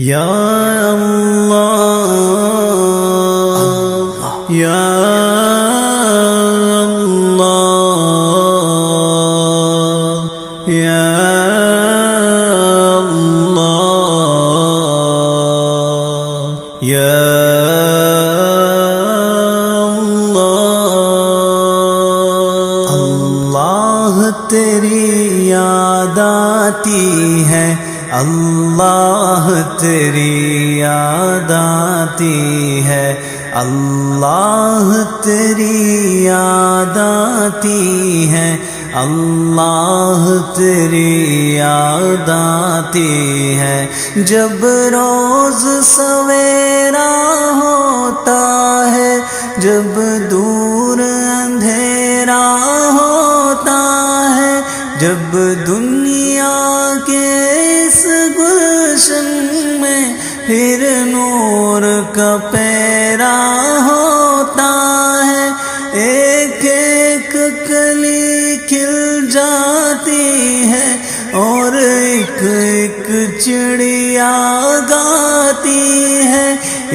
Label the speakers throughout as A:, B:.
A: یا اللہ یا اللہ یا اللہ یا اللہ تیری یاد آتی ہے، اللہ تیری یاد آتی ہے، اللہ تیری یاد آتی ہے، اللہ تیری یاد آتی ہے۔ جب روز سویرا ہوتا ہے، جب دور اندھیرا ہوتا ہے، جب دنیا کے اس گلشن میں پھر نور کا پیرا ہوتا ہے، ایک ایک کلی کھل جاتی ہے اور ایک ایک چڑیا گاتی ہے۔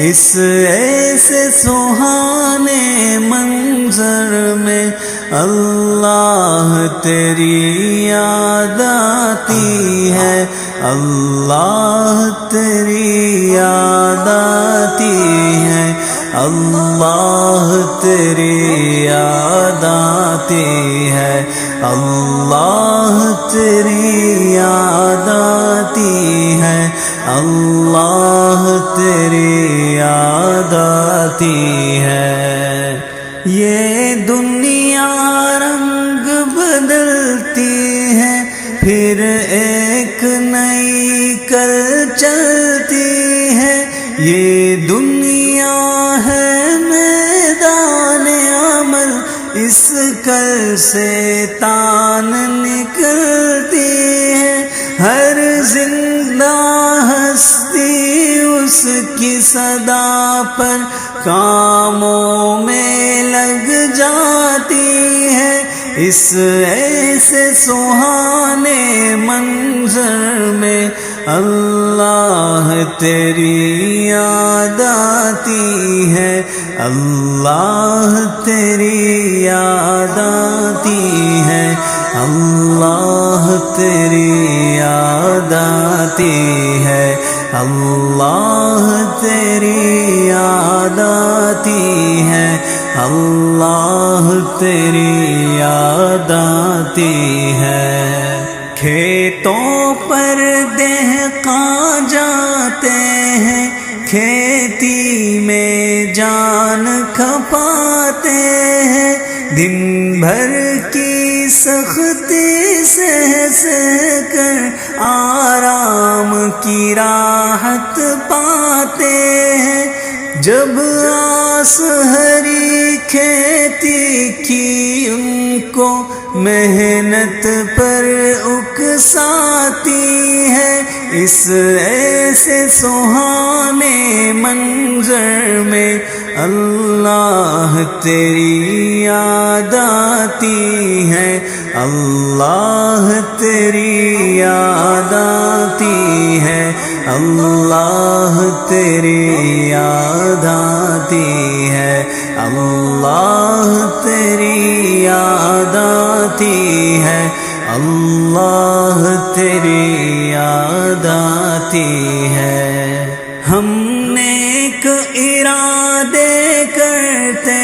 A: اس ایسے سہانے منظر میں اللہ تیری یاد آتی ہے، اللہ تیری یاد آتی ہے، اللہ تیری یاد آتی ہے، اللہ تیری یاد آتی ہے، اللہ تیری یاد آتی ہے۔ یہ دنیا رنگ بدلتی ہے، پھر ایک نئی کل چلتی ہے، یہ دنیا ہے میدان عمل، اس کل سے تان نکلتی ہے، ہر زندہ ہستی اس کی صدا پر کاموں میں لگ جاتی ہے۔ اس ایسے سہانے منظر میں اللہ تیری یاد آتی ہے، اللہ تیری یاد آتی ہے، اللہ تیری یاد آتی ہے، اللہ تیری یاد آتی ہے، اللہ تیری یاد آتی ہے۔ کھیتوں پر دہقاں جاتے ہیں، کھیتی میں جان کھپاتے ہیں، دن بھر کی سختی سہ سہ کر آرام کی راحت پاتے ہیں۔ جب آس ہری کھیتی کی ان کو محنت پر اکساتی ہے، اس ایسے سہانے منظر میں اللہ تیری یاد آتی ہے، اللہ تیری یاد آتی ہے، اللہ تیری یاد آتی ہے، اللہ تیری یاد آتی ہے، اللہ تیری یاد آتی ہے۔ ہم نیک ارادے کرتے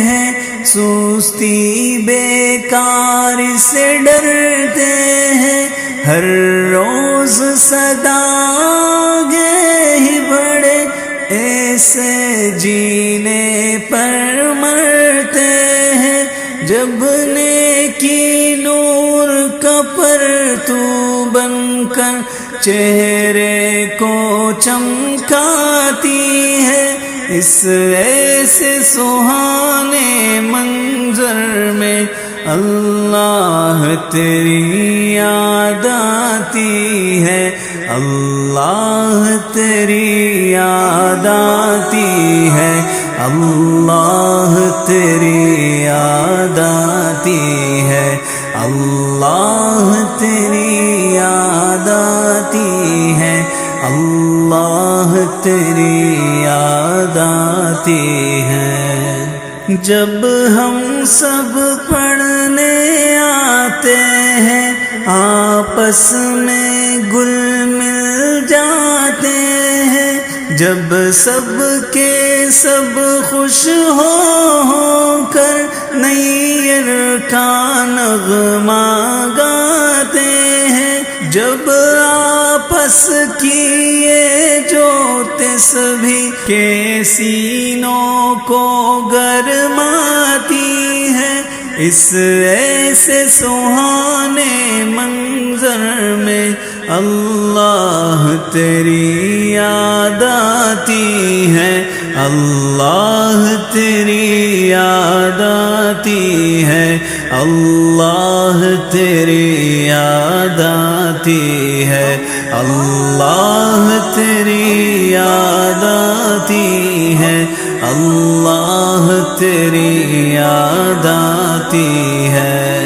A: ہیں، سستی بیکار سے ڈرتے ہیں، ہر روز صدا آگے ہی بڑھے ایسے جینے پر مرتے ہیں۔ جب نیکی نور کا پرتو بن کر چہرے کو چمکاتی ہے، اس ایسے سہانے منظر میں اللہ تیری یاد آتی ہے، اللہ تیری یاد آتی ہے، اللہ تیری یاد آتی ہے، اللہ تیری یاد آتی ہے، اللہ تیری یاد آتی ہے۔ جب ہم سب پڑھنے آتے ہیں آپس میں گل مل جاتے ہیں، جب سب کے سب خوش ہو کر نیر کا نغمہ گاتے ہیں، جب آپس کی یہ جو تسبیح کے سینوں کو گرماتی ہے، اس ایسے سہانے منظر میں اللہ تیری یاد آتی ہے، اللہ تیری یاد آتی ہے، اللہ تیری یاد آتی ہے، اللہ تیری یاد آتی ہے، اللہ تیری یاد آتی ہے۔